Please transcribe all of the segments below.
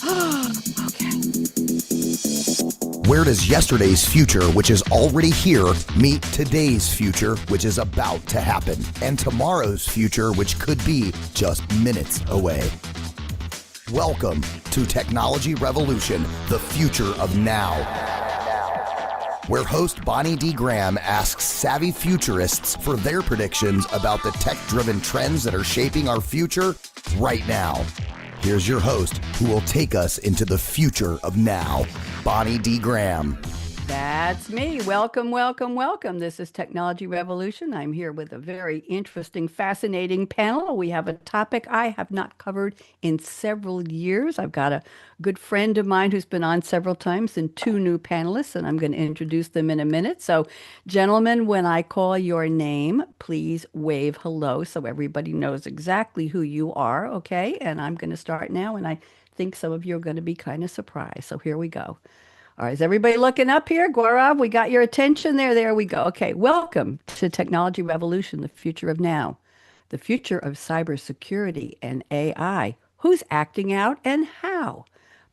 Okay. Where does yesterday's future, which is already here, meet today's future, which is about to happen, and tomorrow's future, which could be just minutes away? Welcome to Technology Revolution, the future of now, where host Bonnie D. Graham asks savvy futurists for their predictions about the tech-driven trends that are shaping our future right now. Here's your host, who will take us into the future of now, Bonnie D. Graham. That's me. Welcome, welcome, welcome. This is Technology Revolution. I'm here with a very interesting, fascinating panel. We have a topic I have not covered in several years. I've got a good friend of mine who's been on several times and two new panelists, and I'm going to introduce them in a minute. So, gentlemen, when I call your name, please wave hello so everybody knows exactly who you are, okay? And I'm going to start now, and I think some of you are going to be kind of surprised. So here we go. All right, is everybody looking up here? Gaurav, we got your attention there. There we go. Okay, welcome to Technology Revolution, the future of now, the future of cybersecurity and AI. Who's acting out and how?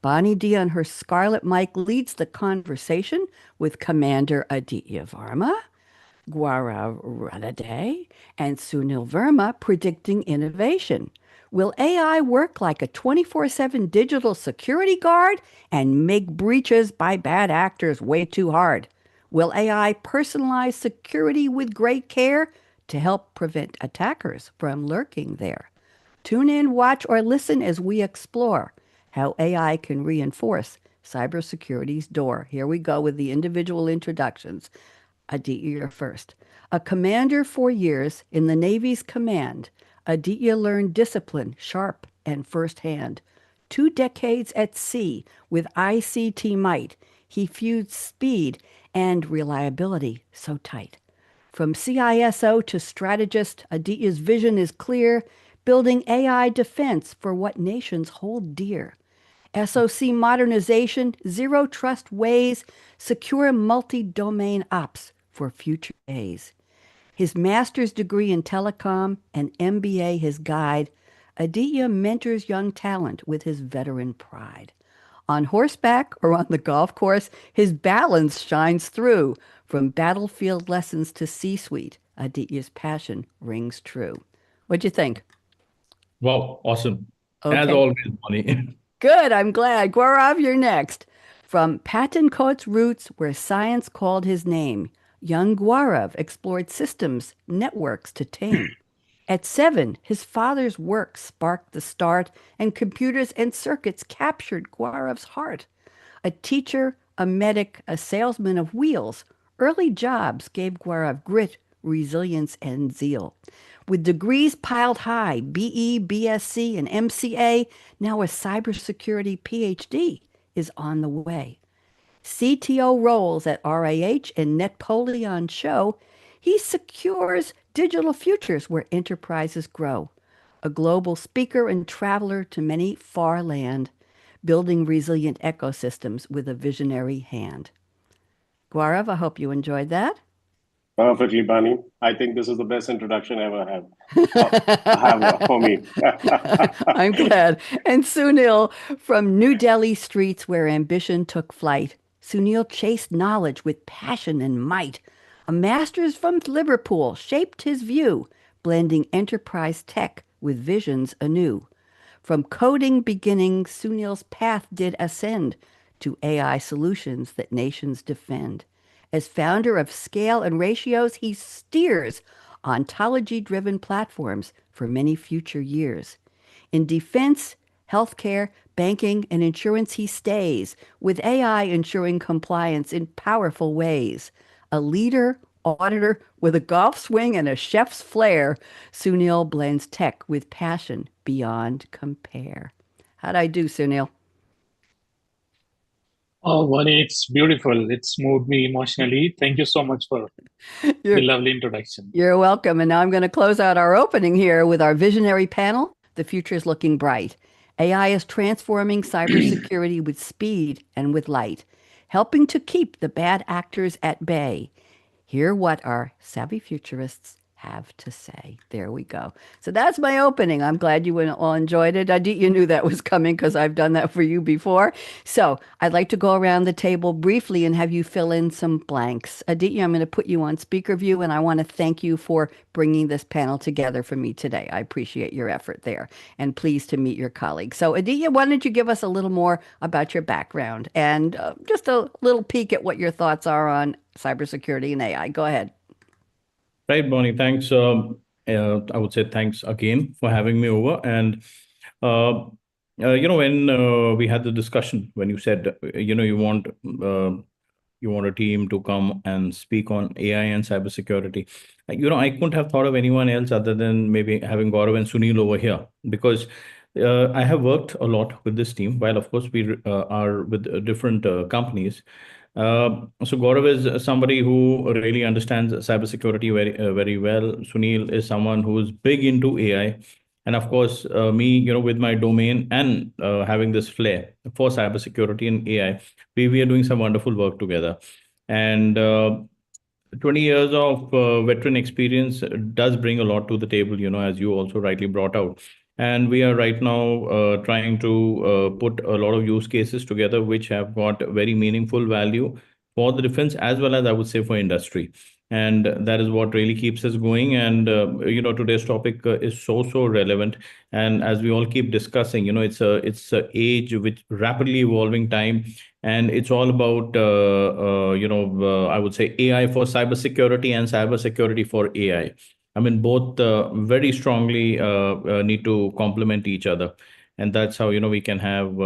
Bonnie D on her Scarlett mic leads the conversation with Commander Aditya Varma, Gaurav Ranade, and Sunil Verma predicting innovation. Will AI work like a 24/7 digital security guard and make breaches by bad actors way too hard? Will AI personalize security with great care to help prevent attackers from lurking there? Tune in, watch, or listen as we explore how AI can reinforce cybersecurity's door. Here we go with the individual introductions. Aditya, you're first. A commander for years in the Navy's command, Aditya learned discipline sharp and firsthand. 2 decades at sea with ICT might, he fused speed and reliability so tight. From CISO to strategist, Aditya's vision is clear, building AI defense for what nations hold dear. SOC modernization, zero trust ways, secure multi-domain ops for future days. His master's degree in telecom and MBA his guide, Aditya mentors young talent with his veteran pride. On horseback or on the golf course, his balance shines through. From battlefield lessons to C-suite, Aditya's passion rings true. What'd you think? Wow, awesome. As Okay. always, Bonnie. Good, I'm glad. Gaurav, you're next. From Patincote's roots, where science called his name, young Gaurav explored systems, networks to tame. At 7, his father's work sparked the start, and computers and circuits captured Gaurav's heart. A teacher, a medic, a salesman of wheels, early jobs gave Gaurav grit, resilience, and zeal. With degrees piled high, BE, BSc, and MCA, now a cybersecurity PhD is on the way. CTO roles at RAH and Netpolion show he secures digital futures where enterprises grow. A global speaker and traveler to many far land, building resilient ecosystems with a visionary hand. Gaurav, I hope you enjoyed that. Perfectly, Bunny. I think this is the best introduction I ever have for me. I'm glad. And Sunil, from New Delhi streets where ambition took flight, Sunil chased knowledge with passion and might. A master's from Liverpool shaped his view, blending enterprise tech with visions anew. From coding beginnings, Sunil's path did ascend to AI solutions that nations defend. As founder of Scale and Ratios, he steers ontology-driven platforms for many future years. In defense, healthcare, banking, and insurance, he stays, with AI ensuring compliance in powerful ways. A leader, auditor with a golf swing and a chef's flair, Sunil blends tech with passion beyond compare. How'd I do, Sunil? Oh, Bonnie, it's beautiful. It's moved me emotionally. Thank you so much for the lovely introduction. You're welcome. And now I'm going to close out our opening here with our visionary panel. The future is looking bright. AI is transforming cybersecurity with speed and with light, helping to keep the bad actors at bay. Hear what our savvy futurists have to say. There we go. So that's my opening. I'm glad you all enjoyed it. You knew that was coming because I've done that for you before. So I'd like to go around the table briefly and have you fill in some blanks. Aditya, I'm going to put you on speaker view, and I want to thank you for bringing this panel together for me today. I appreciate your effort there, and pleased to meet your colleagues. So Aditya, why don't you give us a little more about your background and just a little peek at what your thoughts are on cybersecurity and AI. Go ahead. Right, Bonnie. Thanks. I would say thanks again for having me over. And when we had the discussion, when you said you want a team to come and speak on AI and cybersecurity, I couldn't have thought of anyone else other than maybe having Gaurav and Sunil over here, because I have worked a lot with this team. While of course we are with different companies. So Gaurav is somebody who really understands cybersecurity very well. Sunil is someone who is big into AI, and of course me, with my domain and having this flair for cybersecurity and AI, we are doing some wonderful work together. And 20 years of veteran experience does bring a lot to the table, as you also rightly brought out. And we are right now trying to put a lot of use cases together, which have got very meaningful value for the defense as well as, I would say, for industry. And that is what really keeps us going. And today's topic is so relevant. And as we all keep discussing, it's a age which rapidly evolving time, and it's all about I would say AI for cybersecurity and cybersecurity for AI. I mean, both very strongly need to complement each other, and that's how we can have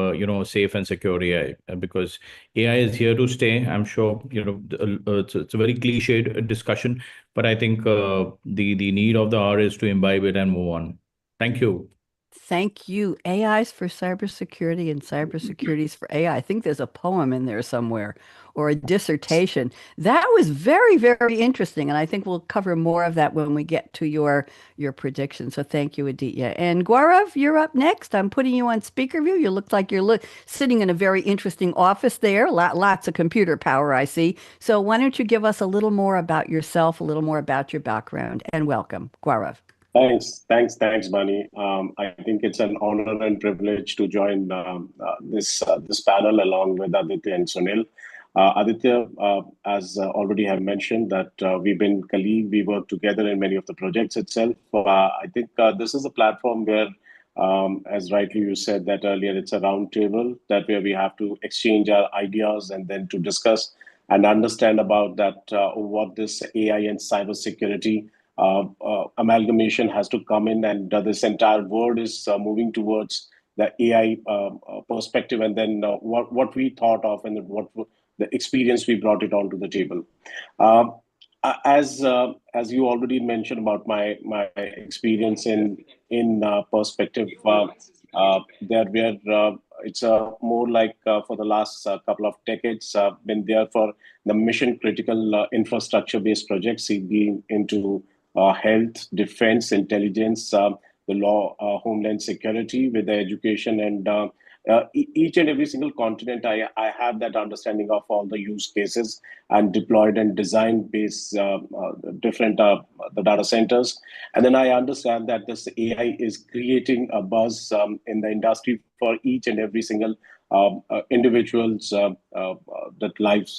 safe and secure AI, because AI is here to stay. I'm sure it's a very cliched discussion, but I think the need of the hour is to imbibe it and move on. Thank you. Thank you. AI's for cybersecurity and cybersecurity's for AI. I think there's a poem in there somewhere or a dissertation. That was very, very interesting. And I think we'll cover more of that when we get to your prediction. So thank you, Aditya. And Gaurav, you're up next. I'm putting you on speaker view. You look like you're sitting in a very interesting office there. Lots of computer power, I see. So why don't you give us a little more about yourself, a little more about your background, and welcome, Gaurav. Thanks, Bunny. I think it's an honor and privilege to join this panel along with Aditya and Sunil. Aditya, as already have mentioned, that we've been colleagues, we work together in many of the projects itself. I think this is a platform where, as rightly you said that earlier, it's a round table that where we have to exchange our ideas and then to discuss and understand about that what this AI and cybersecurity amalgamation has to come in, and this entire world is moving towards the AI perspective, and then what we thought of and what the experience we brought it onto the table. As you already mentioned about my experience in perspective, there were it's more like for the last couple of decades been there for the mission critical infrastructure based projects, being into health, defense, intelligence, the law, homeland security, with the education, and each and every single continent, I have that understanding of all the use cases and deployed and designed based different the data centers. And then I understand that this AI is creating a buzz in the industry for each and every single individual's that life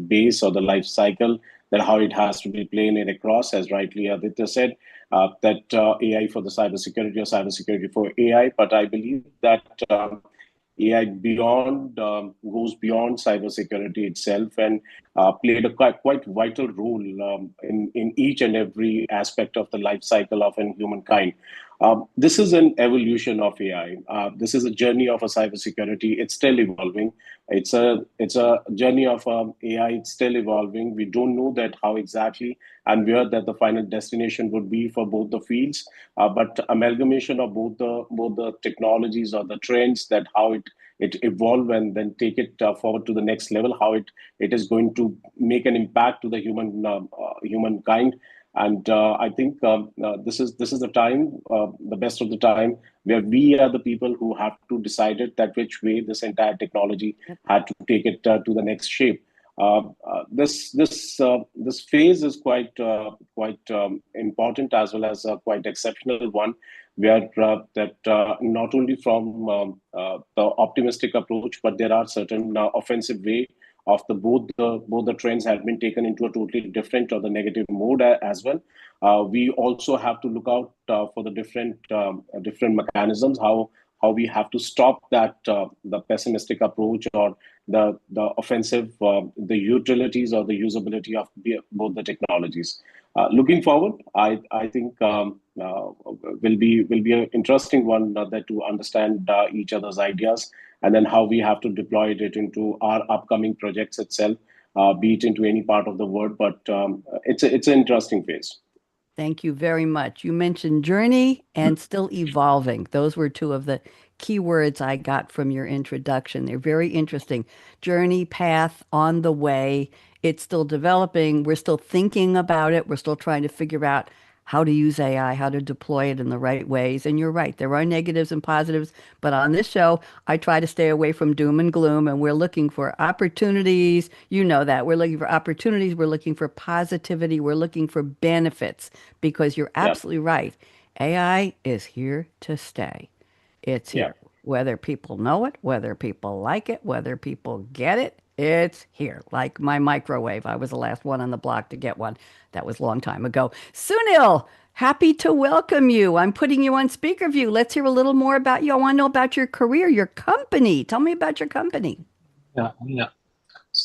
base or the life cycle, that how it has to be playing it across, as rightly Aditya said, that AI for the cybersecurity or cybersecurity for AI. But I believe that AI goes beyond cybersecurity itself, and played a quite vital role in each and every aspect of the life cycle of humankind. This is an evolution of AI. This is a journey of a cybersecurity. It's still evolving. It's a journey of AI. It's still evolving. We don't know that how exactly and where that the final destination would be for both the fields. But amalgamation of both the technologies or the trends, that how it evolve and then take it forward to the next level, how it is going to make an impact to the humankind. And I think this is the time, the best of the time, where we are the people who have to decide it, that which way this entire technology had to take it to the next shape. This phase is quite important, as well as a quite exceptional one, where not only from the optimistic approach, but there are certain offensive way of both the trends have been taken into a totally different or the negative mode as well. We also have to look out for the different mechanisms, how we have to stop that the pessimistic approach or the offensive, the utilities or the usability of both the technologies. Looking forward, I think will be an interesting one that to understand each other's ideas, and then how we have to deploy it into our upcoming projects itself, be it into any part of the world. But it's an interesting phase. Thank you very much. You mentioned journey and still evolving. Those were two of the key words I got from your introduction. They're very interesting. Journey, path, on the way. It's still developing. We're still thinking about it. We're still trying to figure out how to use AI, how to deploy it in the right ways. And you're right, there are negatives and positives. But on this show, I try to stay away from doom and gloom, and we're looking for opportunities. You know that. We're looking for opportunities. We're looking for positivity. We're looking for benefits, because you're absolutely right. AI is here to stay. It's here. Whether people know it, whether people like it, whether people get it, it's here. Like my microwave. I was the last one on the block to get one. That was a long time ago. Sunil, happy to welcome you. I'm putting you on speaker view. Let's hear a little more about you. I want to know about your career, your company. Tell me about your company. Yeah.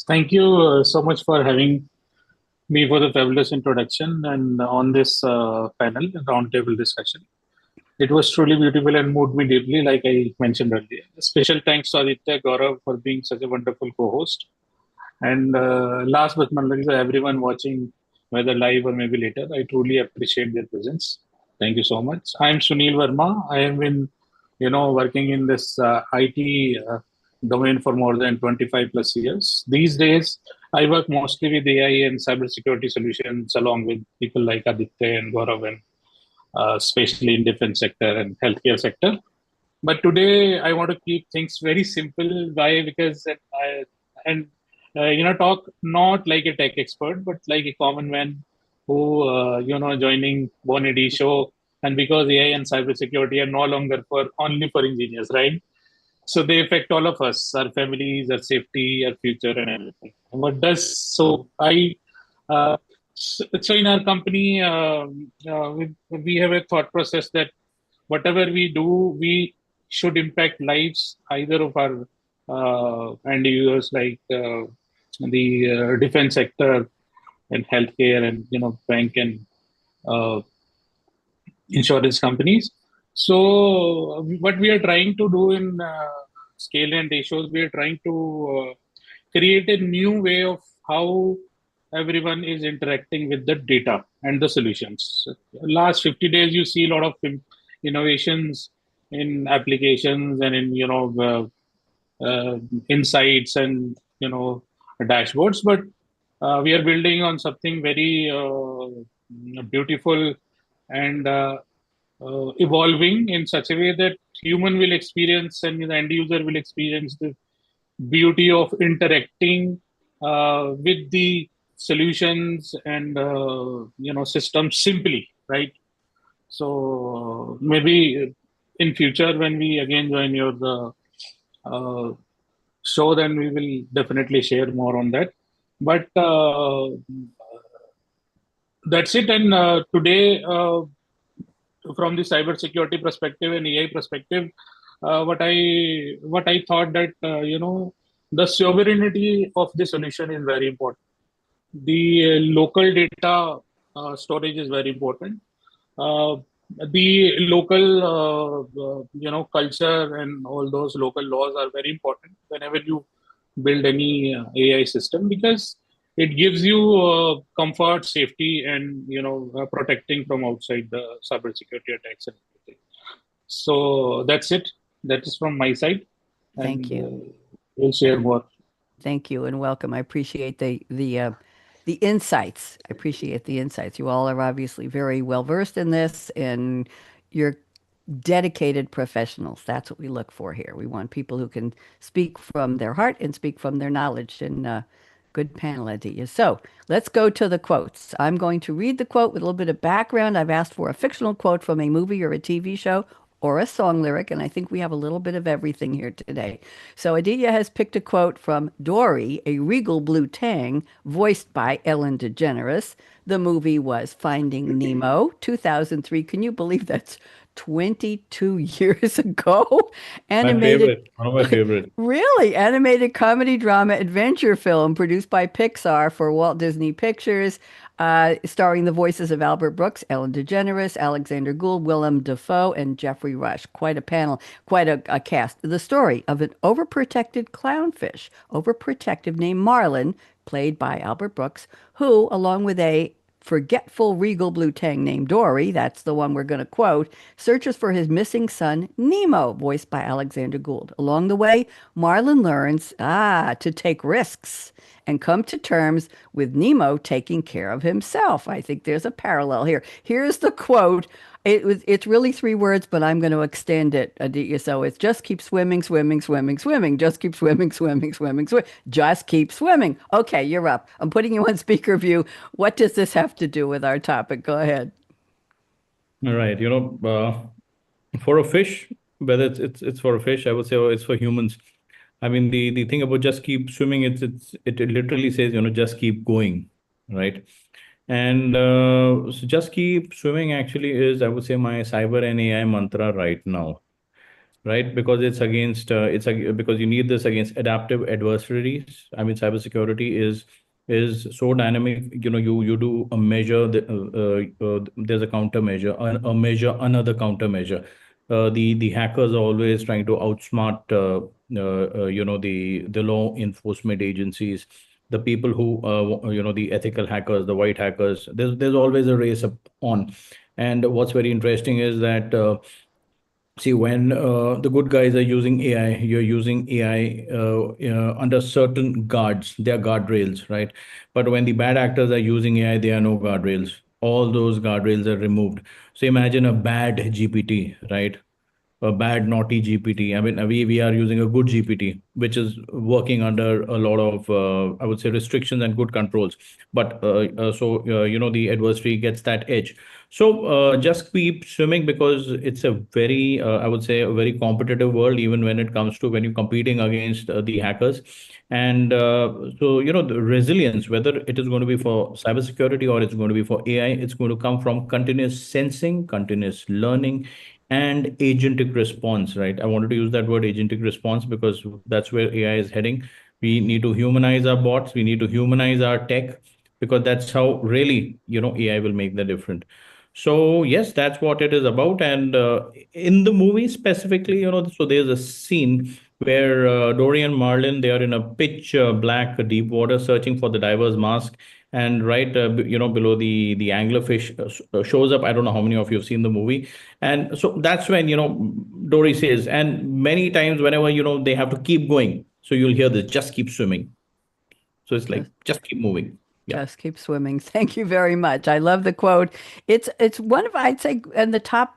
Thank you so much for having me for the fabulous introduction and on this panel, roundtable discussion. It was truly beautiful and moved me deeply, like I mentioned earlier. Special thanks to Aditya, Gaurav for being such a wonderful co-host. And last but not least, everyone watching, whether live or maybe later, I truly appreciate their presence. Thank you so much. I'm Sunil Verma. I have been, working in this IT domain for more than 25 plus years. These days, I work mostly with AI and cybersecurity solutions, along with people like Aditya and Gaurav, and especially in defense sector and healthcare sector. But today I want to keep things very simple. Why? Because talk not like a tech expert, but like a common man who joining Bonnie show. And because AI and cybersecurity are no longer only for engineers, right? So they affect all of us, our families, our safety, our future, and everything. So in our company, we have a thought process that whatever we do, we should impact lives either of our end users, like the defense sector and healthcare, and bank and insurance companies. So what we are trying to do in Scale and Ratios, we are trying to create a new way of how everyone is interacting with the data and the solutions. Last 50 days, you see a lot of innovations in applications and in insights and dashboards. But we are building on something very beautiful and evolving in such a way that human will experience and the end user will experience the beauty of interacting with the solutions and systems simply, right? So maybe in future when we again join your show, then we will definitely share more on that. But that's it. And today, from the cybersecurity perspective and AI perspective, what I thought that the sovereignty of the solution is very important. The local data storage is very important. The local culture and all those local laws are very important whenever you build any AI system, because it gives you comfort, safety, and protecting from outside the cybersecurity attacks and everything. So that's it. That is from my side. Thank you. We'll share more. Thank you and welcome. I appreciate the insights. I appreciate the insights. You all are obviously very well versed in this, and you're dedicated professionals. That's what we look for here. We want people who can speak from their heart and speak from their knowledge. And Good panel, Aditya. So let's go to the quotes. I'm going to read the quote with a little bit of background. I've asked for a fictional quote from a movie or a TV show or a song lyric, and I think we have a little bit of everything here today. So Aditya has picked a quote from Dory, a regal blue tang, voiced by Ellen DeGeneres. The movie was Finding Nemo, 2003. Can you believe that's 22 years ago? My Animated. favorite, one of my favorite. Really? Animated comedy drama adventure film produced by Pixar for Walt Disney Pictures, starring the voices of Albert Brooks, Ellen DeGeneres, Alexander Gould, Willem Dafoe, and Jeffrey Rush. Quite a panel, quite a cast. The story of an overprotected clownfish, overprotective, named Marlin, played by Albert Brooks, who, along with a forgetful regal blue tang named Dory, that's the one we're going to quote, searches for his missing son, Nemo, voiced by Alexander Gould. Along the way, Marlin learns, to take risks and come to terms with Nemo taking care of himself. I think there's a parallel here. Here's the quote. It's really 3 words, but I'm going to extend it, Aditya. So it's just keep swimming, swimming, swimming, swimming. Just keep swimming, swimming, swimming, swimming. Just keep swimming. Okay, you're up. I'm putting you on speaker view. What does this have to do with our topic? Go ahead. All right. For a fish, whether it's for a fish, I would say, or it's for humans. I mean, the thing about just keep swimming, it literally says, just keep going, right? And so just keep swimming actually is, I would say, my cyber and AI mantra right now, right? Because because you need this against adaptive adversaries. I mean, cybersecurity is so dynamic. You do a measure, there's a countermeasure, a measure, another countermeasure. The hackers are always trying to outsmart the law enforcement agencies, the people who the ethical hackers, the white hackers. There's always a race on. And what's very interesting is that see, when the good guys are using AI, you're using AI under certain guards. They are guardrails, right? But when the bad actors are using AI, there are no guardrails. All those guardrails are removed. So imagine a bad GPT, right? A bad naughty GPT. I mean, we are using a good GPT, which is working under a lot of I would say restrictions and good controls. But the adversary gets that edge. So just keep swimming, because it's a very I would say a very competitive world, even when it comes to when you're competing against the hackers. And the resilience, whether it is going to be for cybersecurity or it's going to be for AI, it's going to come from continuous sensing, continuous learning, and agentic response, right? I wanted to use that word agentic response because that's where AI is heading. We need to humanize our bots. We need to humanize our tech, because that's how really, AI will make the difference. So yes, that's what it is about. And in the movie specifically, so there's a scene where Dory and Marlin, they are in a pitch black deep water searching for the diver's mask. And right, below the anglerfish shows up. I don't know how many of you have seen the movie. And so that's when, Dory says, and many times whenever, they have to keep going. So you'll hear this, just keep swimming. So it's like, just keep moving. Yeah. Just keep swimming. Thank you very much. I love the quote. It's one of, I'd say, in the top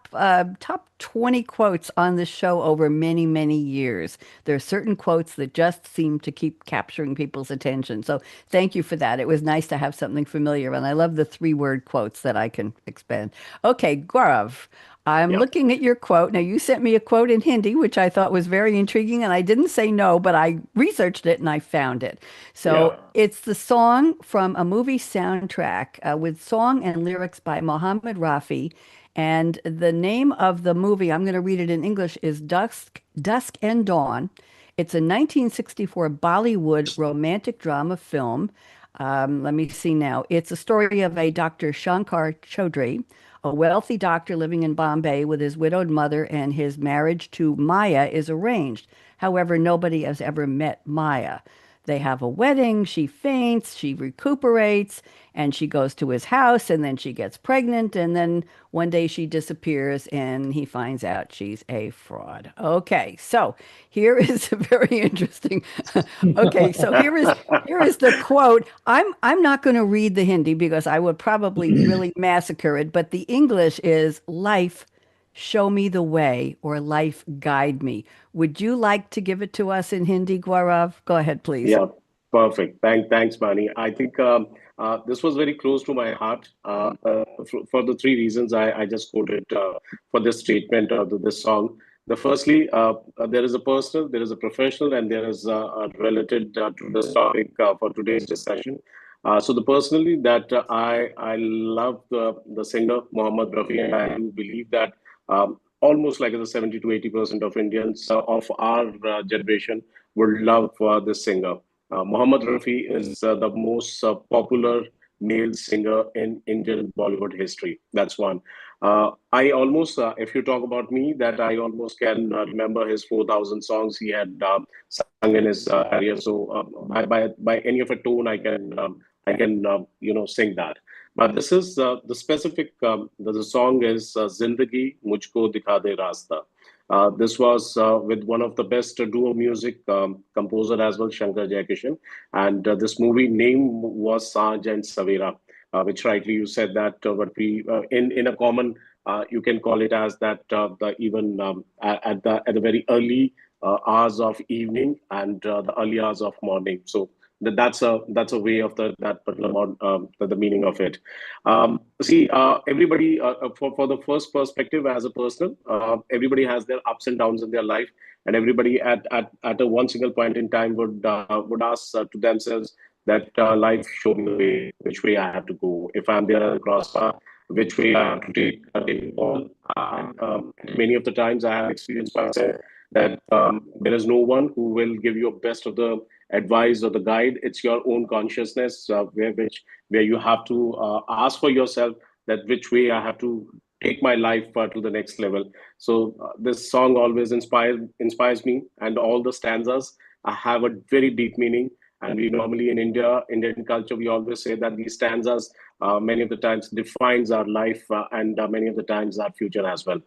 20 quotes on the show over many, many years. There are certain quotes that just seem to keep capturing people's attention. So thank you for that. It was nice to have something familiar, and I love the 3-word quotes that I can expand. Okay, Gaurav, I'm Yeah. looking at your quote. Now, you sent me a quote in Hindi, which I thought was very intriguing, and I didn't say no, but I researched it and I found it. So Yeah. it's the song from a movie soundtrack with song and lyrics by Mohammed Rafi. And the name of the movie, I'm going to read it in English, is Dusk and Dawn. It's a 1964 Bollywood romantic drama film. Let me see now. It's a story of a Dr. Shankar Chaudhary, a wealthy doctor living in Bombay with his widowed mother, and his marriage to Maya is arranged. However, nobody has ever met Maya. They have a wedding, she faints, she recuperates, and she goes to his house, and then she gets pregnant, and then one day she disappears, and he finds out she's a fraud. Okay, so here is a very interesting. Okay, so here is the quote. I'm not going to read the Hindi because I would probably really massacre it, but the English is life. Show me the way, or life guide me. Would you like to give it to us in Hindi, Gaurav? Go ahead, please. Yeah. Perfect. Thanks, Bani. I think this was very close to my heart for the three reasons I just quoted for this statement of this song. The firstly, there is a personal, there is a professional, and there is related to this topic for today's discussion. So the personally that I love the singer Mohammed Rafi, and I do believe that almost like the 70 to 80% of Indians of our generation would love this singer. Mohammed Rafi is the most popular male singer in Indian Bollywood history. That's one. I almost, if you talk about me, that I almost can remember his 4,000 songs he had sung in his career. So by any of a tone, I can sing that. But this is the specific. The song is "Zindagi Mujhko Dikha De Rasta." This was with one of the best duo music composer as well, Shankar Jaikishan. And this movie name was Sanj and Savera, which rightly you said that what we in a common you can call it as that the even at the very early hours of evening and the early hours of morning. So that's a way of that particular the meaning of it. See, everybody for the first perspective as a person, everybody has their ups and downs in their life, and everybody at a one single point in time would ask to themselves that life show me the way, which way I have to go. If I'm there at the crossbar, which way I have to take it all. Many of the times I have experienced myself that there is no one who will give you a best of the advice or the guide. It's your own consciousness where you have to ask for yourself that which way I have to take my life to the next level. So this song always inspires me, and all the stanzas have a very deep meaning. And we normally in Indian culture, we always say that these stanzas many of the times defines our life and many of the times our future as well.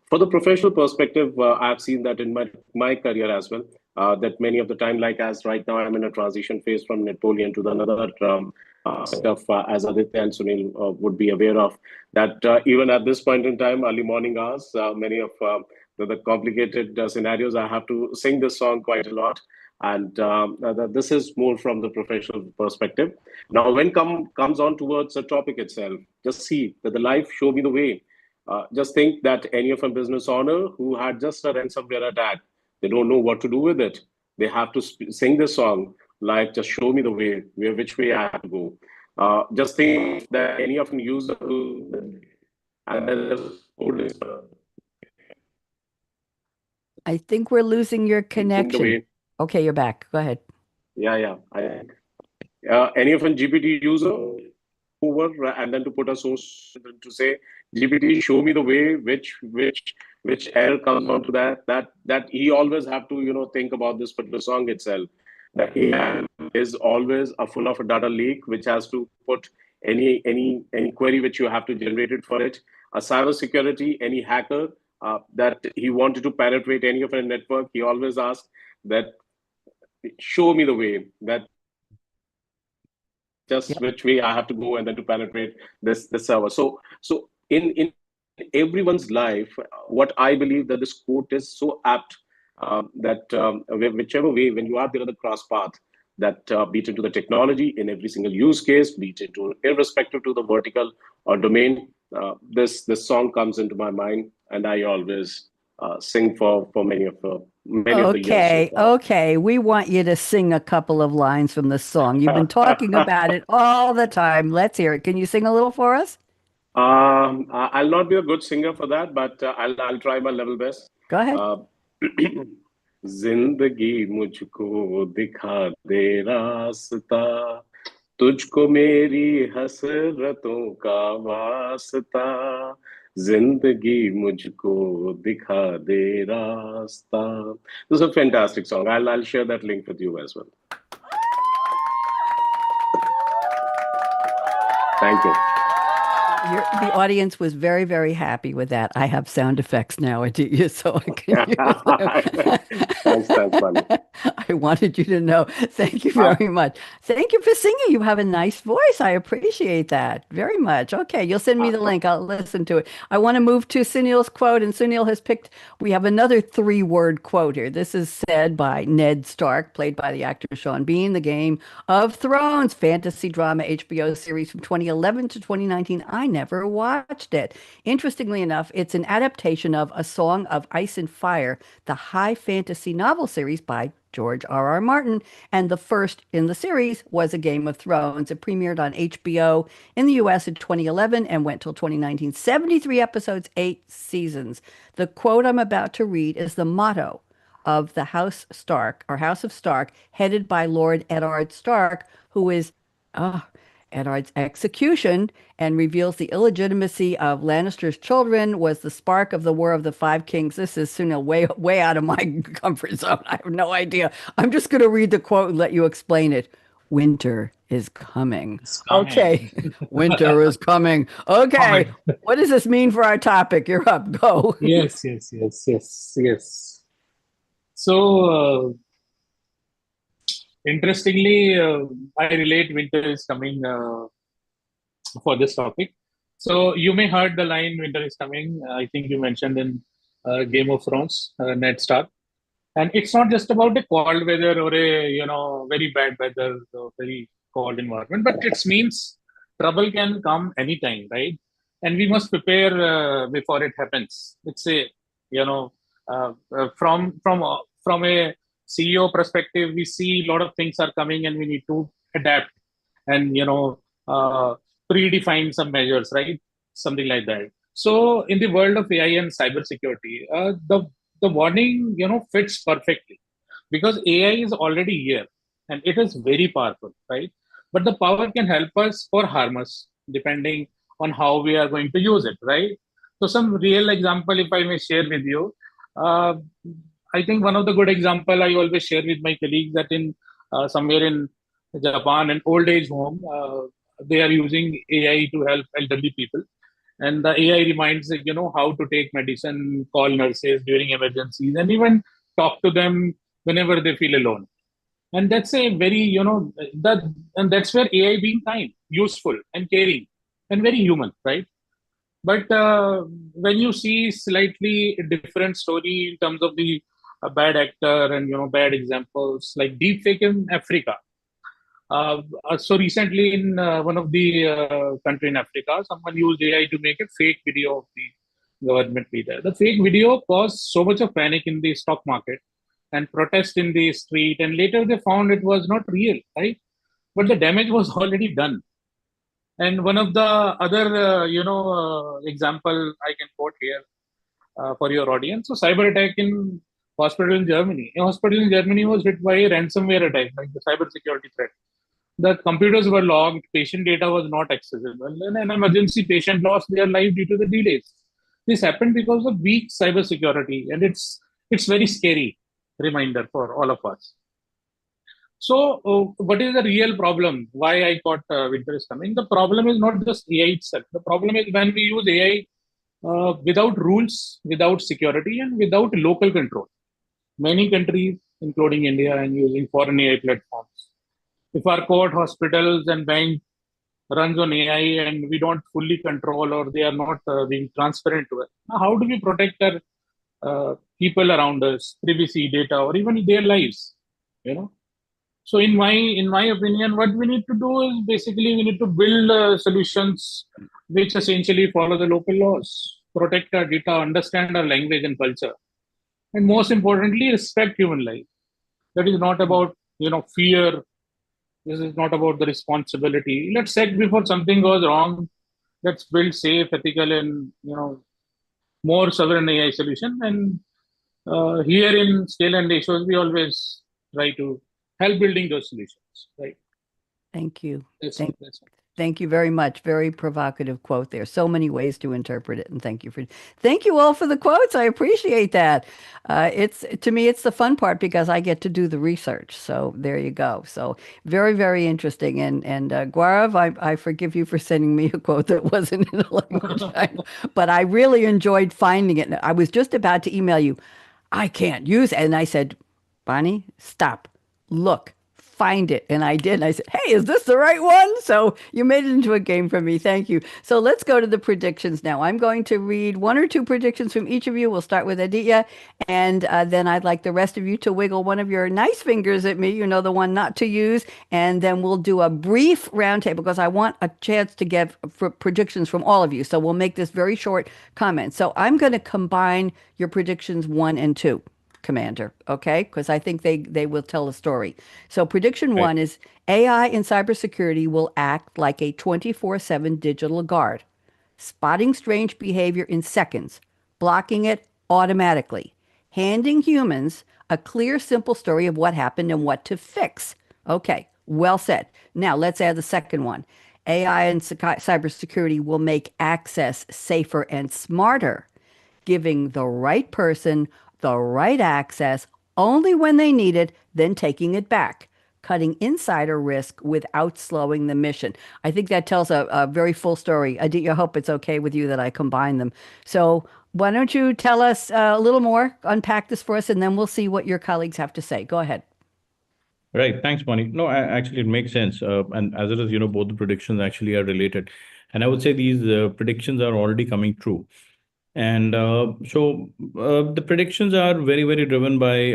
For the professional perspective, I've seen that in my career as well. That many of the time, like as right now, I'm in a transition phase from Napoleon to another stuff, as Aditya and Sunil would be aware of. That even at this point in time, early morning hours, many of the complicated scenarios, I have to sing this song quite a lot. And this is more from the professional perspective. Now, when comes on towards the topic itself, just see that the life show me the way. Just think that any of a business owner who had just a ransomware attack, they don't know what to do with it. They have to sing this song, like just show me the way, which way I have to go. Just think that any of a user who, and then I think we're losing your connection. Okay, you're back. Go ahead. Yeah. Any of a GPT user over and then to put a source to say GPT show me the way which error comes onto that he always have to think about this particular song itself, that he is always a full of a data leak which has to put any query which you have to generate it for it. A cybersecurity, any hacker that he wanted to penetrate any of a network, he always asks that show me the way, that just which way I have to go and then to penetrate this server. So in everyone's life, what I believe that this quote is so apt that whichever way, when you are there at the cross path, that be it into the technology in every single use case, be it into irrespective to the vertical or domain, this song comes into my mind, and I always sing for many of the years. Okay. We want you to sing a couple of lines from the song. You've been talking about it all the time. Let's hear it. Can you sing a little for us? I'll not be a good singer for that, but I'll try my level best. Go ahead. जिंदगी मुझको दिखा दे रास्ता, तुझको मेरी हसरतों का वास्ता, जिंदगी मुझको दिखा दे रास्ता. This is a fantastic song. I'll share that link with you as well. Thank you. The audience was very, very happy with that. I have sound effects now, Aditya, so I can use them. Thanks, buddy. I wanted you to know. Thank you very much. Thank you for singing. You have a nice voice. I appreciate that very much. Okay, you'll send me the link. I'll listen to it. I want to move to Sunil's quote, and Sunil has picked, we have another 3-word quote here. This is said by Ned Stark, played by the actor Sean Bean, the Game of Thrones fantasy drama HBO series from 2011 to 2019. I never watched it. Interestingly enough, it's an adaptation of A Song of Ice and Fire, the high fantasy novel series by George R.R. Martin, and the first in the series was A Game of Thrones. It premiered on HBO in the US in 2011 and went till 2019. 73 episodes, 8 seasons. The quote I'm about to read is the motto of the House Stark, or House of Stark, headed by Lord Eddard Stark, who is Eddard's execution and reveals the illegitimacy of Lannister's children was the spark of the War of the Five Kings. This is Sunil, way out of my comfort zone. I have no idea. I'm just going to read the quote and let you explain it. Winter is coming. Okay. Winter is coming. Okay. What does this mean for our topic? You're up. Go. Yes. So, interestingly, I relate winter is coming for this topic. So you may heard the line "winter is coming." I think you mentioned in Game of Thrones, Ned Stark, and it's not just about a cold weather or a very bad weather, or very cold environment, but it means trouble can come anytime, right? And we must prepare before it happens. It's a from a CEO perspective, we see a lot of things are coming and we need to adapt and, predefine some measures, right? Something like that. So in the world of AI and cybersecurity, the warning, fits perfectly because AI is already here and it is very powerful, right? But the power can help us or harm us depending on how we are going to use it, right? So some real example, if I may share with you, I think one of the good example I always share with my colleagues that in somewhere in Japan, an old age home, they are using AI to help elderly people. And the AI reminds them, how to take medicine, call nurses during emergencies, and even talk to them whenever they feel alone. And that's a very, and that's where AI being kind, useful, and caring, and very human, right? But when you see slightly different story in terms of the bad actor and bad examples like deepfake in Africa. So recently in one of the country in Africa, someone used AI to make a fake video of the government leader. The fake video caused so much of panic in the stock market and protest in the street. And later they found it was not real, right? But the damage was already done. And one of the other, example I can quote here for your audience. So cyber attack in hospital in Germany. A hospital in Germany was hit by a ransomware attack, like the cybersecurity threat. The computers were logged, patient data was not accessible, and an emergency patient lost their life due to the delays. This happened because of weak cybersecurity, and it's very scary reminder for all of us. So, what is the real problem? Why I thought winter is coming? The problem is not just AI itself. The problem is when we use AI without rules, without security, and without local control. Many countries, including India, are using foreign AI platforms. If our court, hospitals, and bank runs on AI and we don't fully control or they are not being transparent to it, how do we protect our people around us, privacy, data, or even their lives? So in my opinion, what we need to do is basically we need to build solutions which essentially follow the local laws, protect our data, understand our language and culture, and most importantly, respect human life. That is not about fear. This is not about the responsibility. Let's act before something goes wrong. Let's build safe, ethical, and more sovereign AI solution. And here in Scale and Ratios, we always try to help building those solutions. Right. Thank you. Thank you very much. Very provocative quote there. So many ways to interpret it, and thank you all for the quotes. I appreciate that. It's to me, it's the fun part because I get to do the research. So there you go. So very, very interesting. And Gaurav, I forgive you for sending me a quote that wasn't in a language, but I really enjoyed finding it. I was just about to email you. I can't use it, and I said, Bonnie, stop, look, find it. And I did. And I said, hey, is this the right one? So you made it into a game for me. Thank you. So let's go to the predictions now. I'm going to read one or two predictions from each of you. We'll start with Aditya. And then I'd like the rest of you to wiggle one of your nice fingers at me, the one not to use. And then we'll do a brief roundtable because I want a chance to give predictions from all of you. So we'll make this very short comment. So I'm going to combine your predictions 1 and 2. Commander, okay? Because I think they will tell a story. So prediction 1 is AI in cybersecurity will act like a 24/7 digital guard, spotting strange behavior in seconds, blocking it automatically, handing humans a clear, simple story of what happened and what to fix. Okay, well said. Now let's add the second one. AI in cybersecurity will make access safer and smarter, giving the right person the right access only when they need it, then taking it back, cutting insider risk without slowing the mission. I think that tells a very full story. Aditya, I hope it's okay with you that I combine them. So why don't you tell us a little more, unpack this for us, and then we'll see what your colleagues have to say. Go ahead. Right. Thanks, Bonnie. No, actually, it makes sense. And as it is, both the predictions actually are related. And I would say these predictions are already coming true. And so the predictions are very, very driven by,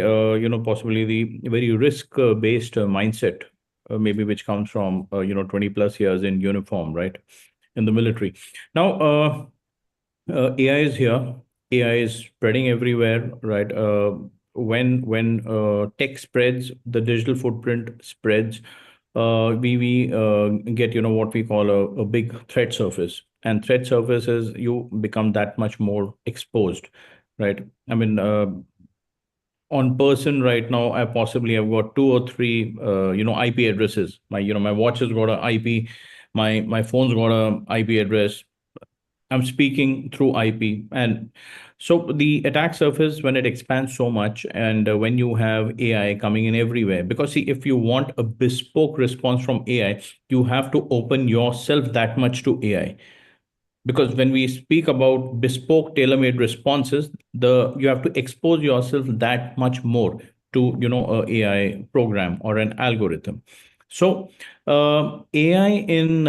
possibly the very risk-based mindset, maybe which comes from, 20 plus years in uniform, right, in the military. Now, AI is here. AI is spreading everywhere, right? When tech spreads, the digital footprint spreads. We get what we call a big threat surface, and threat surfaces you become that much more exposed, right? I mean, on person right now, I've got 2 or 3 IP addresses. My watch has got a IP, my phone's got a IP address. I'm speaking through IP. And so the attack surface, when it expands so much, and when you have AI coming in everywhere, because see, if you want a bespoke response from AI, you have to open yourself that much to AI. Because when we speak about bespoke tailor-made responses, you have to expose yourself that much more to a AI program or an algorithm. So AI in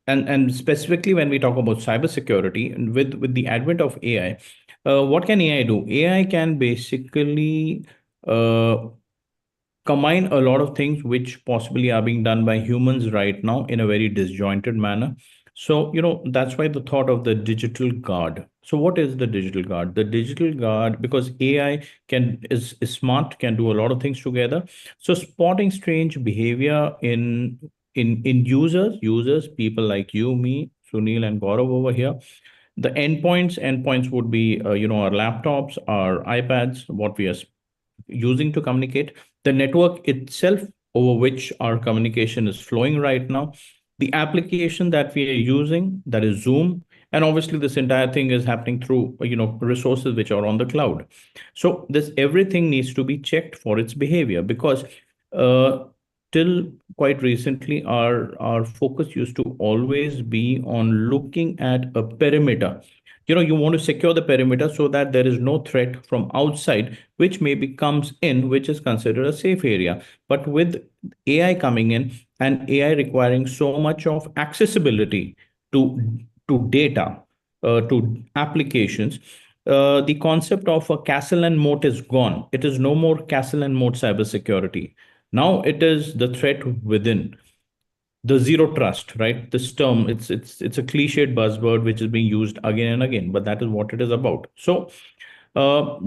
and specifically when we talk about cybersecurity, and with the advent of AI, what can AI do? AI can basically combine a lot of things which possibly are being done by humans right now in a very disjointed manner. So, that's why the thought of the digital guard. So what is the digital guard? The digital guard, because AI is smart, can do a lot of things together. So spotting strange behavior in users, people like you, me, Sunil, and Gaurav over here. The endpoints would be, our laptops, our iPads, what we are using to communicate, the network itself over which our communication is flowing right now, the application that we are using, that is Zoom, and obviously this entire thing is happening through resources which are on the cloud. So this everything needs to be checked for its behavior, because till quite recently our focus used to always be on looking at a perimeter. You want to secure the perimeter so that there is no threat from outside which maybe comes in, which is considered a safe area. But with AI coming in, and AI requiring so much of accessibility to data, to applications, the concept of a castle and moat is gone. It is no more castle and moat cybersecurity. Now it is the threat within, the zero trust, right? This term, it's a cliched buzzword which is being used again and again, but that is what it is about. So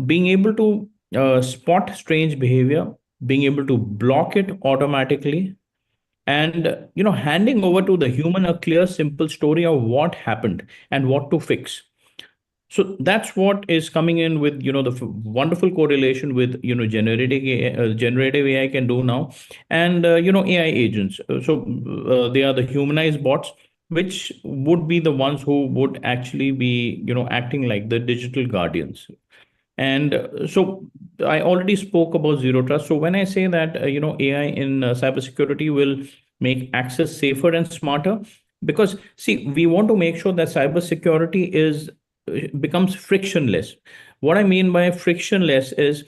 being able to spot strange behavior, being able to block it automatically, and handing over to the human a clear, simple story of what happened and what to fix. So that's what is coming in with, the wonderful correlation with, generative AI can do now. And, AI agents. So they are the humanized bots, which would be the ones who would actually be, acting like the digital guardians. And so I already spoke about zero trust. So when I say that, AI in cybersecurity will make access safer and smarter, because see, we want to make sure that cybersecurity becomes frictionless. What I mean by frictionless is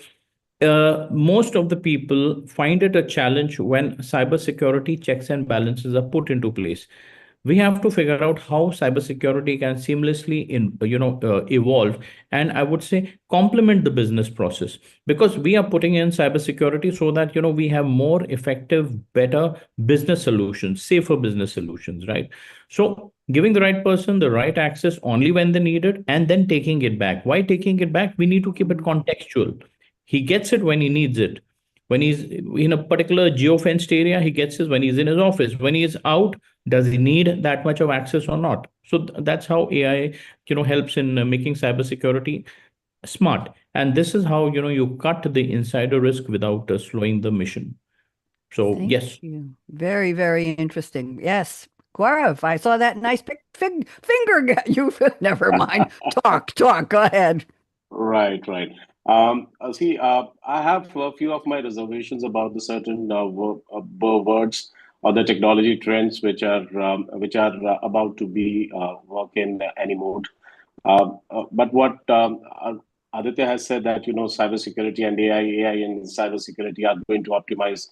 most of the people find it a challenge when cybersecurity checks and balances are put into place. We have to figure out how cybersecurity can seamlessly evolve, and I would say complement the business process, because we are putting in cybersecurity so that we have more effective, better business solutions, safer business solutions, right? So giving the right person the right access only when they need it, and then taking it back. Why taking it back? We need to keep it contextual. He gets it when he needs it. When he's in a particular geofenced area, he gets it when he's in his office. When he is out, does he need that much of access or not? So that's how AI, helps in making cybersecurity smart. And this is how, you cut the insider risk without slowing the mission. So Thank yes. you. Very, very interesting. Yes. Gaurav, I saw that nice big finger. You never mind. Talk. Go ahead. Right, right. See, I have a few of my reservations about the certain words or the technology trends which are about to be work in any mode. But what Aditya has said, that cybersecurity and AI and cybersecurity are going to optimize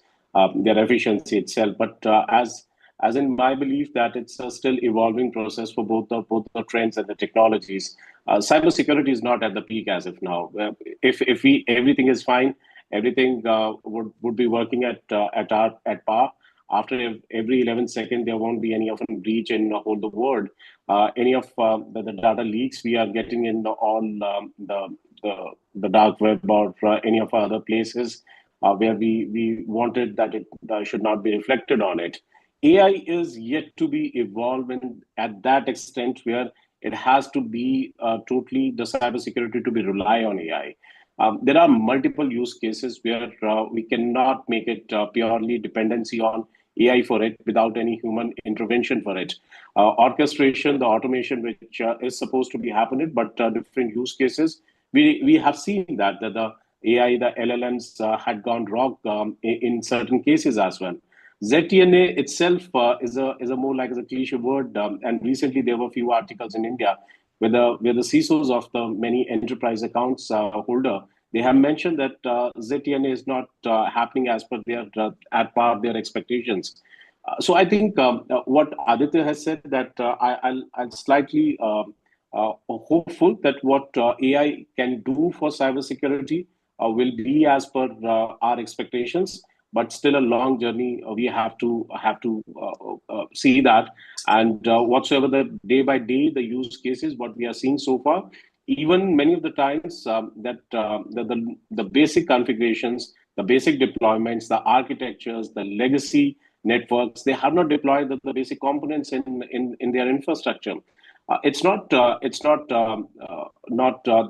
their efficiency itself. But as in my belief that it's a still evolving process for both the trends and the technologies. Cybersecurity is not at the peak as of now. If we everything is fine, everything would be working at par. After every 11 seconds, there won't be any of a breach in the whole the world. Any of the data leaks we are getting in on the dark web or any of other places where we wanted that it should not be reflected on it. AI is yet to be evolved at that extent where it has to be totally the cybersecurity to be rely on AI. There are multiple use cases where we cannot make it purely dependency on AI for it without any human intervention for it. Orchestration, the automation which is supposed to be happening, but different use cases. We have seen that the AI, the LLMs had gone wrong in certain cases as well. ZTNA itself is a more like a cliche word, and recently there were a few articles in India where the CISOs of the many enterprise accounts holder, they have mentioned that ZTNA is not happening as per their at par their expectations. So I think what Aditya has said, that I'll slightly hopeful that what AI can do for cybersecurity will be as per our expectations, but still a long journey. We have to see that, and whatsoever the day by day the use cases what we are seeing so far, even many of the times that the basic configurations, the basic deployments, the architectures, the legacy networks, they have not deployed the basic components in their infrastructure. It's not the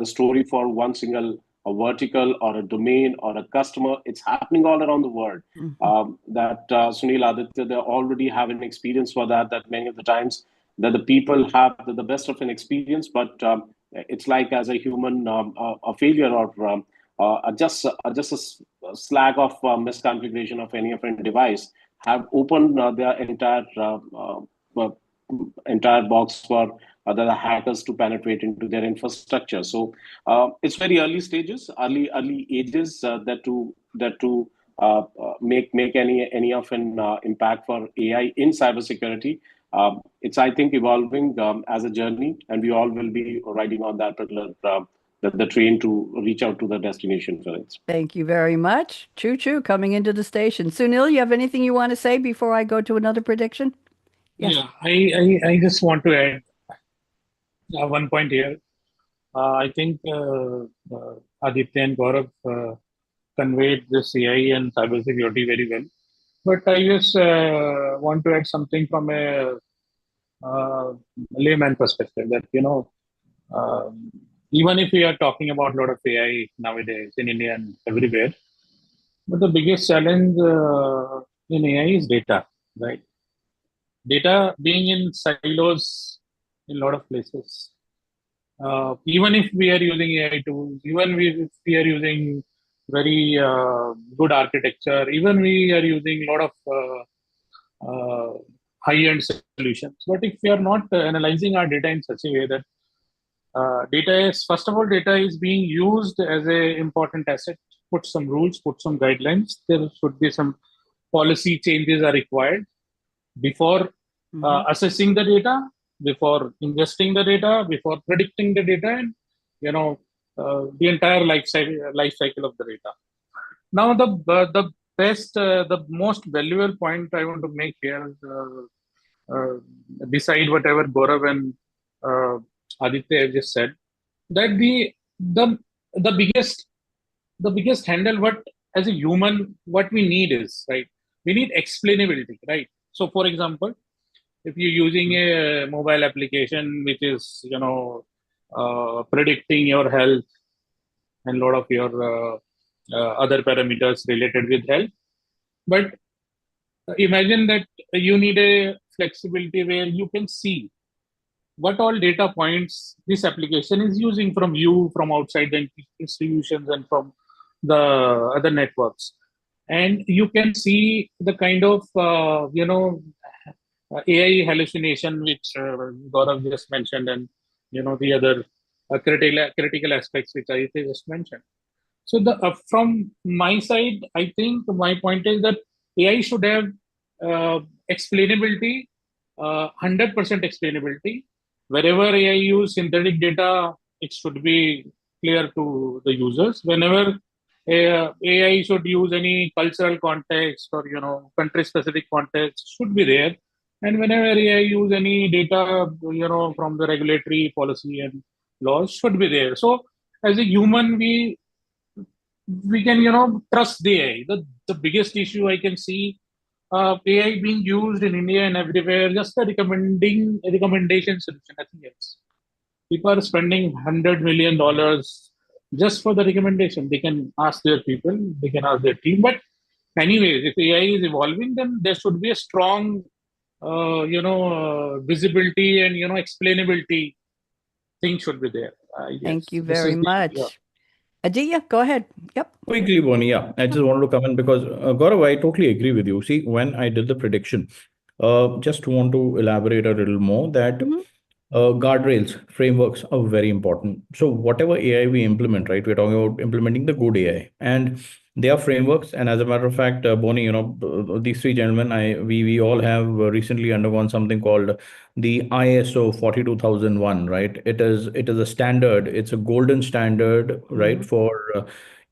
story for one single a vertical or a domain or a customer. It's happening all around the world. That Sunil, Aditya, they already have an experience for that. That many of the times that the people have the best of an experience, but it's like as a human a failure or just a slack of misconfiguration of any of a device have opened their uh, entire box for the hackers to penetrate into their infrastructure. So it's very early stages, early ages that to make any of an impact for AI in cybersecurity. It's, I think, evolving as a journey, and we all will be riding on that particular the train to reach out to the destination for it. Thank you very much. Choo choo coming into the station. Sunil, you have anything you want to say before I go to another prediction? Yes. Yeah, I just want to add one point here. I think Aditya and Gaurav conveyed this AI and cybersecurity very well. But I just want to add something from a layman perspective that, even if we are talking about a lot of AI nowadays in India and everywhere, but the biggest challenge in AI is data, right? Data being in silos in a lot of places. Even if we are using AI tools, if we are using very good architecture, even we are using a lot of high-end solutions. But if we are not analyzing our data in such a way that data is, first of all, data is being used as a important asset, put some rules, put some guidelines. There should be some policy changes are required before assessing the data, before investing the data, before predicting the data, and the entire life cycle of the data. Now, the best, the most valuable point I want to make here is, beside whatever Gaurav and uh, Aditya have just said, that the the biggest the biggest handle what as a human what we need is, right, we need explainability, right? So for example, if you're using a mobile application which is predicting your health and a lot of your other parameters related with health, but imagine that you need a flexibility where you can see what all data points this application is using from you, from outside the institutions, and from the other networks. And you can see the kind of, AI hallucination, which Gaurav just mentioned, and, the other critical aspects which I just mentioned. So from my side, I think my point is that AI should have explainability, 100% explainability. Wherever AI use synthetic data, it should be clear to the users. Whenever AI should use any cultural context or country-specific context, should be there. And whenever AI use any data, from the regulatory policy and laws, should be there. So as a human, we can trust the AI. The biggest issue I can see AI being used in India and everywhere, just a recommendation solution, nothing else. People are spending $100 million just for the recommendation. They can ask their people, they can ask their team. But anyways, if AI is evolving, then there should be a strong visibility and explainability thing should be there. Thank you This very is much. Aditya, go ahead. Yep. Quickly, Bonnie, yeah, I just wanted to come in because Gaurav, I totally agree with you. See, when I did the prediction, just want to elaborate a little more that guardrails, frameworks are very important. So whatever AI we implement, right, we're talking about implementing the good AI, and they are frameworks. And as a matter of fact, Bonnie, these three gentlemen, we all have recently undergone something called the ISO 42001, right? It is a standard. It's a golden standard, right, for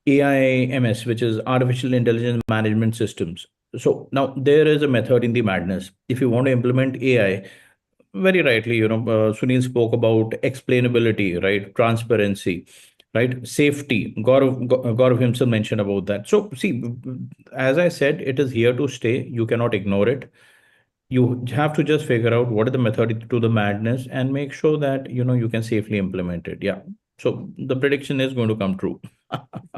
AIMS, which is artificial intelligence management systems. So now there is a method in the madness. If you want to implement AI, very rightly, Sunil spoke about explainability, right? Transparency, right? Safety. Gaurav himself mentioned about that. So, see, as I said, it is here to stay. You cannot ignore it. You have to just figure out what is the method to the madness and make sure that, you can safely implement it. Yeah. So the prediction is going to come true.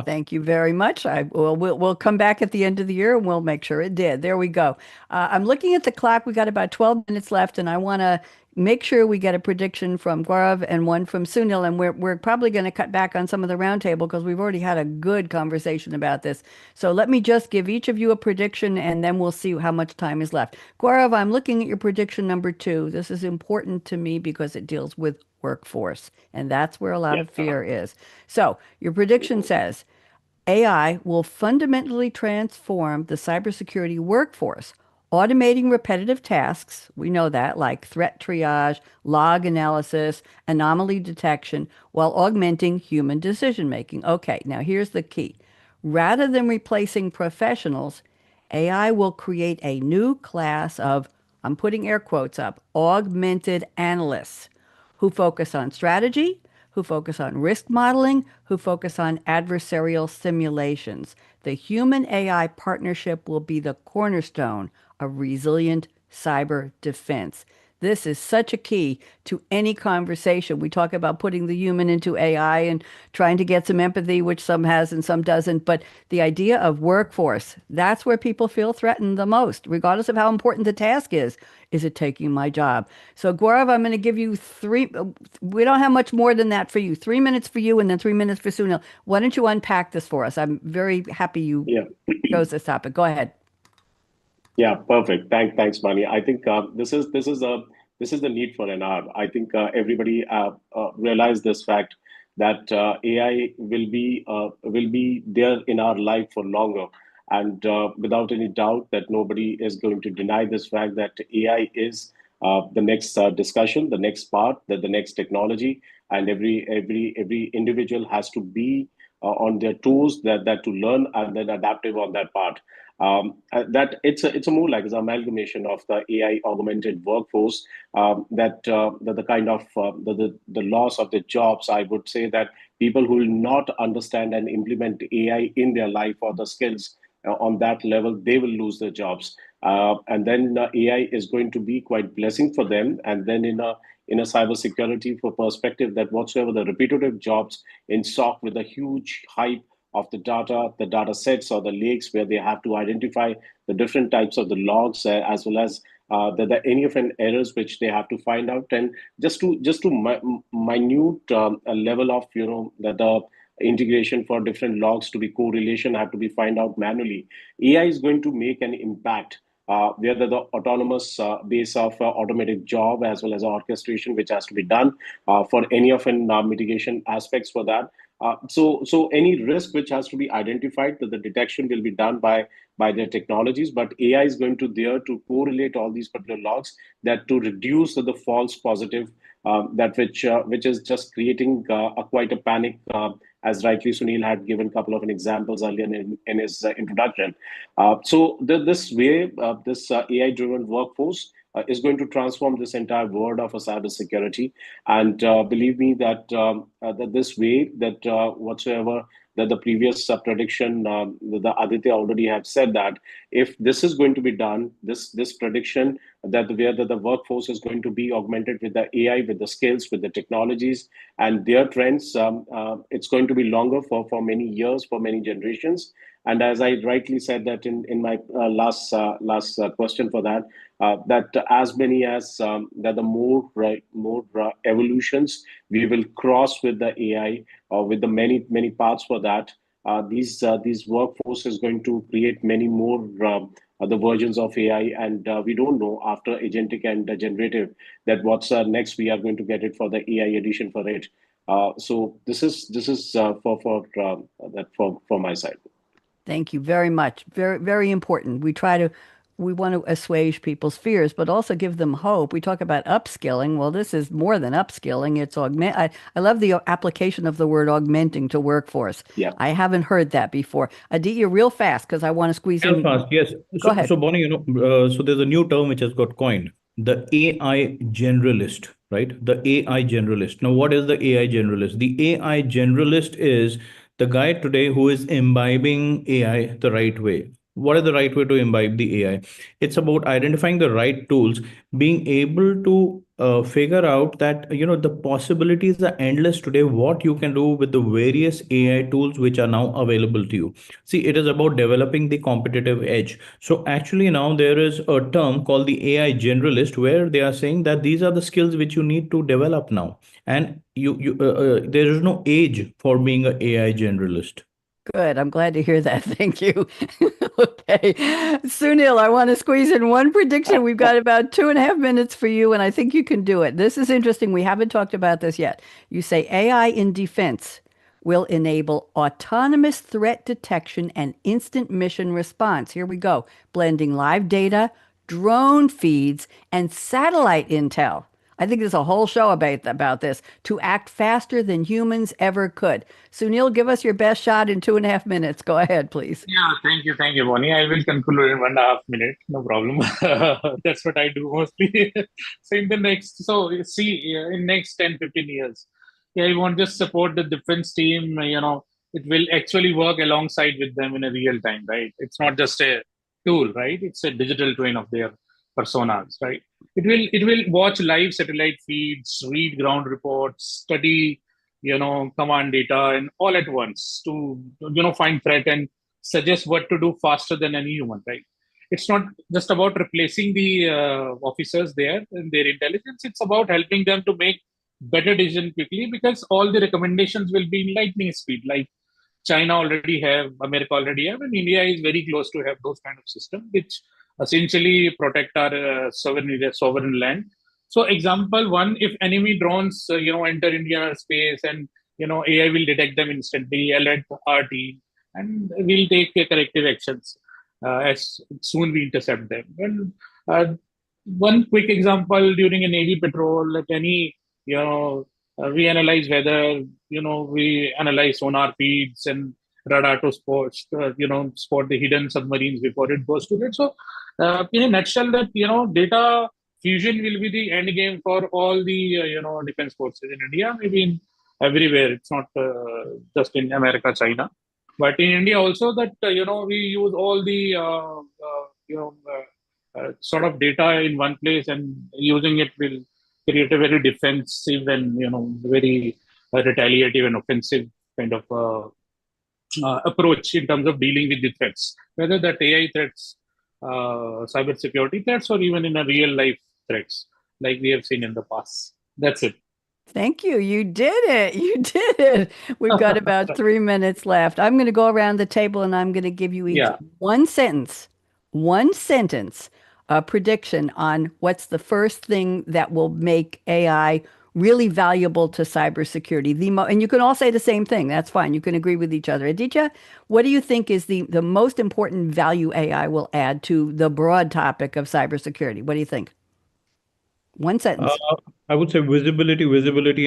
Thank you very much. We'll come back at the end of the year and we'll make sure it did. There we go. I'm looking at the clock. We got about 12 minutes left, and I want to make sure we get a prediction from Gaurav and one from Sunil. And we're probably going to cut back on some of the roundtable because we've already had a good conversation about this. So let me just give each of you a prediction, and then we'll see how much time is left. Gaurav, I'm looking at your prediction number 2. This is important to me because it deals with workforce, and that's where a lot of fear is. So your prediction says AI will fundamentally transform the cybersecurity workforce, automating repetitive tasks. We know that, like threat triage, log analysis, anomaly detection, while augmenting human decision making. Okay, now here's the key. Rather than replacing professionals, AI will create a new class of, I'm putting air quotes up, augmented analysts who focus on strategy, who focus on risk modeling, who focus on adversarial simulations. The human AI partnership will be the cornerstone of resilient cyber defense. This is such a key to any conversation. We talk about putting the human into AI and trying to get some empathy, which some has and some doesn't. But the idea of workforce, that's where people feel threatened the most, regardless of how important the task is. Is it taking my job? So, Gaurav, I'm going to give you three. We don't have much more than that for you. 3 minutes for you and then 3 minutes for Sunil. Why don't you unpack this for us? I'm very happy you Yeah. chose this topic. Go ahead. Yeah, perfect. Thanks, Mani. I think this is the need for an hour. I think everybody realize this fact that AI will be there in our life for longer, and without any doubt that nobody is going to deny this fact that AI is the next discussion, the next part, the next technology, and every individual has to be on their toes that to learn and then adaptive on that part. That it's a more like an amalgamation of the AI augmented workforce, that the kind of the loss of the jobs. I would say that people who will not understand and implement AI in their life or the skills on that level, they will lose their jobs. And then AI is going to be quite blessing for them. And then in a cybersecurity for perspective, that whatsoever the repetitive jobs in SOC with a huge hype of the data sets or the lakes where they have to identify the different types of the logs, as well as any of an errors which they have to find out, and just to minute a level of the integration for different logs to be correlation have to be find out manually. AI is going to make an impact where the autonomous base of automated job as well as orchestration which has to be done for any of an mitigation aspects for that. So any risk which has to be identified, that the detection will be done by their technologies, but AI is going to there to correlate all these particular logs that to reduce the false positive, that which is just creating a quite a panic, as rightly Sunil had given a couple of examples earlier in his introduction. So this way, this AI-driven workforce is going to transform this entire world of a cybersecurity. And believe me that this way, that whatsoever that the previous prediction, the Aditya already have said that if this is going to be done, this prediction that where the workforce is going to be augmented with the AI, with the skills, with the technologies and their trends, it's going to be longer for many years, for many generations. And as I rightly said that in my last question for that, that as many as that the more evolutions we will cross with the AI or with the many parts for that, these workforce is going to create many more the versions of AI, and we don't know after agentic and generative that what's next we are going to get it for the AI edition for it. So this is for my side. Thank you very much. Very, very important. We want to assuage people's fears, but also give them hope. We talk about upskilling. Well, this is more than upskilling. It's I love the application of the word augmenting to workforce. Yeah. I haven't heard that before. Aditya, real fast, because I want to squeeze Real in. fast, yes. Go ahead. So Bonnie, so there's a new term which has got coined, the AI generalist, right? The AI generalist. Now, what is the AI generalist? The AI generalist is the guy today who is imbibing AI the right way. What is the right way to imbibe the AI? It's about identifying the right tools, being able to figure out that the possibilities are endless today. What you can do with the various AI tools which are now available to you. See, it is about developing the competitive edge. So actually now there is a term called the AI generalist where they are saying that these are the skills which you need to develop now, and there is no age for being an AI generalist. Good. I'm glad to hear that. Thank you. Okay. Sunil, I want to squeeze in one prediction. We've got about 2.5 minutes for you, and I think you can do it. This is interesting. We haven't talked about this yet. You say AI in defense will enable autonomous threat detection and instant mission response. Here we go. Blending live data, drone feeds, and satellite intel. I think there's a whole show about this to act faster than humans ever could. Sunil, give us your best shot in 2.5 minutes. Go ahead, please. Yeah, thank you, Bonnie. I will conclude in 1.5 minutes. No problem. That's what I do mostly. So in the next, so see, in next 10, 15 years, yeah, I want to support the defense team. It will actually work alongside with them in a real time, right? It's not just a tool, right? It's a digital twin of their personas, right? It will watch live satellite feeds, read ground reports, study command data, and all at once to find threat and suggest what to do faster than any human, right? It's not just about replacing the officers there and their intelligence. It's about helping them to make better decision quickly, because all the recommendations will be in lightning speed, like China already have, America already have, and India is very close to have those kind of system, which essentially protect our sovereign land. So, example one: if enemy drones, enter India space, and AI will detect them instantly, alert our team, and we'll take corrective actions as soon we intercept them. And one quick example: during a navy patrol, like any, we analyze weather, we analyze sonar feeds and radar to spot the hidden submarines before it goes to it. So, in a nutshell, that data fusion will be the end game for all the defense forces in India, maybe in everywhere. It's not just in America, China, but in India also. That we use all the sort of data in one place, and using it will create a very defensive and very retaliative and offensive kind of approach in terms of dealing with the threats, whether that AI threats, cybersecurity threats, or even in a real life threats like we have seen in the past. That's it. Thank you. You did it. You did it. We've got about 3 minutes left. I'm going to go around the table and I'm going to give you each Yeah. one sentence, a prediction on what's the first thing that will make AI really valuable to cybersecurity. And you can all say the same thing. That's fine. You can agree with each other. Aditya, what do you think is the most important value AI will add to the broad topic of cybersecurity? What do you think? One sentence. I would say visibility,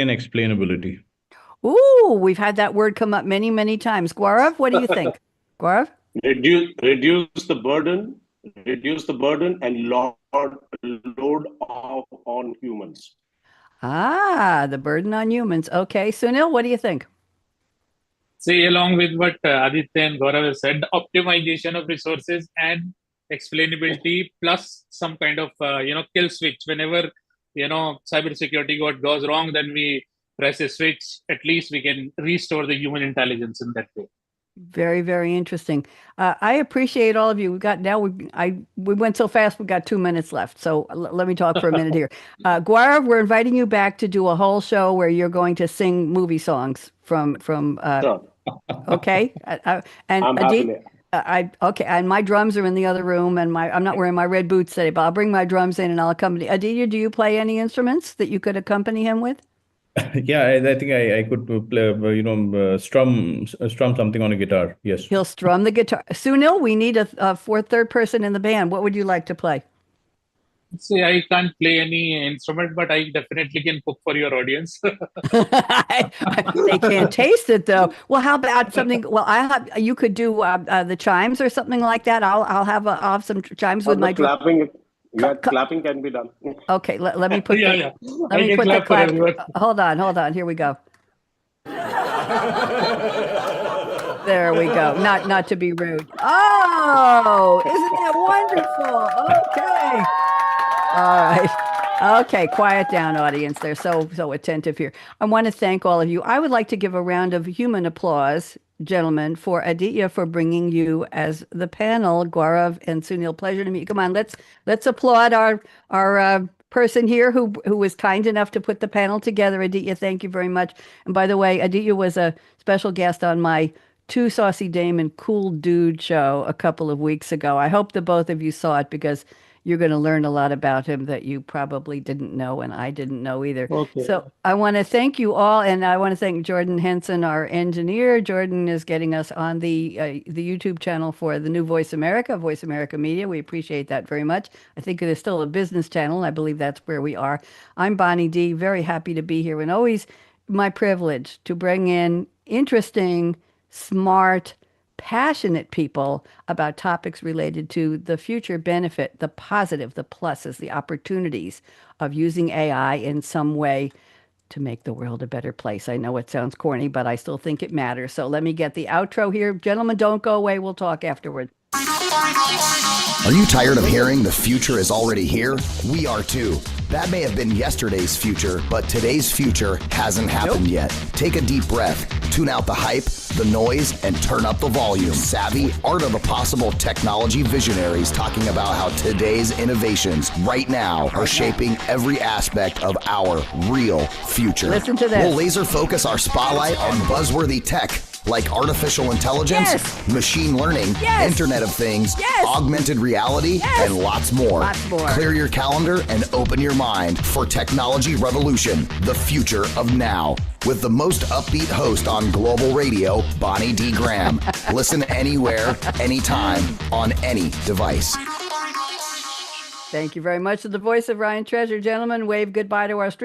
and explainability. Ooh, we've had that word come up many, many times. Gaurav, what do you think? Gaurav? Reduce the burden, and load off on humans. Ah, the burden on humans. Okay, Sunil, what do you think? Say, along with what Aditya and Gaurav have said, optimization of resources and explainability, plus some kind of kill switch. Whenever cybersecurity goes wrong, then we press a switch. At least we can restore the human intelligence in that way. Very, very interesting. I appreciate all of you. We went so fast. We got 2 minutes left. So let me talk for a minute here. Gaurav, we're inviting you back to do a whole show where you're going to sing movie songs from. Sure. Okay, and I'm Adit, happy. okay, and my drums are in the other room, and I'm not wearing my red boots today, but I'll bring my drums in and I'll accompany. Aditya, do you play any instruments that you could accompany him with? Yeah, I think I could play, strum something on a guitar. Yes. He'll strum the guitar. Sunil, we need a third person in the band. What would you like to play? Say, I can't play any instrument, but I definitely can cook for your audience. They can't taste it though. Well, how about something? Well, you could do the chimes or something like that. I'll have some chimes with my drum. Clapping can be done. Okay, let me put Yeah. let me put the clap for clap. everyone. Hold on. Here we go. There we go. Not to be rude. Oh, isn't that wonderful? Okay. All right. Okay, quiet down, audience. They're so attentive here. I want to thank all of you. I would like to give a round of human applause, gentlemen, for Aditya for bringing you as the panel. Gaurav and Sunil, pleasure to meet you. Come on, let's applaud our person here who was kind enough to put the panel together. Aditya, thank you very much. And by the way, Aditya was a special guest on my Too Saucy Dame and Cool Dude show a couple of weeks ago. I hope the both of you saw it because you're going to learn a lot about him that you probably didn't know, and I didn't know either. Okay. So I want to thank you all, and I want to thank Jordan Henson, our engineer. Jordan is getting us on the YouTube channel for the new Voice America Media. We appreciate that very much. I think it is still a business channel. I believe that's where we are. I'm Bonnie D. Very happy to be here, and always my privilege to bring in interesting, smart, passionate people about topics related to the future benefit, the positive, the pluses, the opportunities of using AI in some way to make the world a better place. I know it sounds corny, but I still think it matters. So let me get the outro here. Gentlemen, don't go away. We'll talk afterward. Are you tired of hearing the future is already here? We are too. That may have been yesterday's future, but today's future hasn't happened yet. Take a deep breath, tune out the hype, the noise, and turn up the volume. Savvy, art of the possible technology visionaries talking about how today's innovations right now are shaping every aspect of our real future. Listen to this. We'll laser focus our spotlight on buzzworthy tech like artificial intelligence, machine learning, Internet of Things, augmented reality, and lots more. Clear your calendar and open your mind for Technology Revolution, the future of now. With the most upbeat host on global radio, Bonnie D. Graham. Listen anywhere, anytime, on any device. Thank you very much to the voice of Ryan Treasure. Gentlemen, wave goodbye to our stream.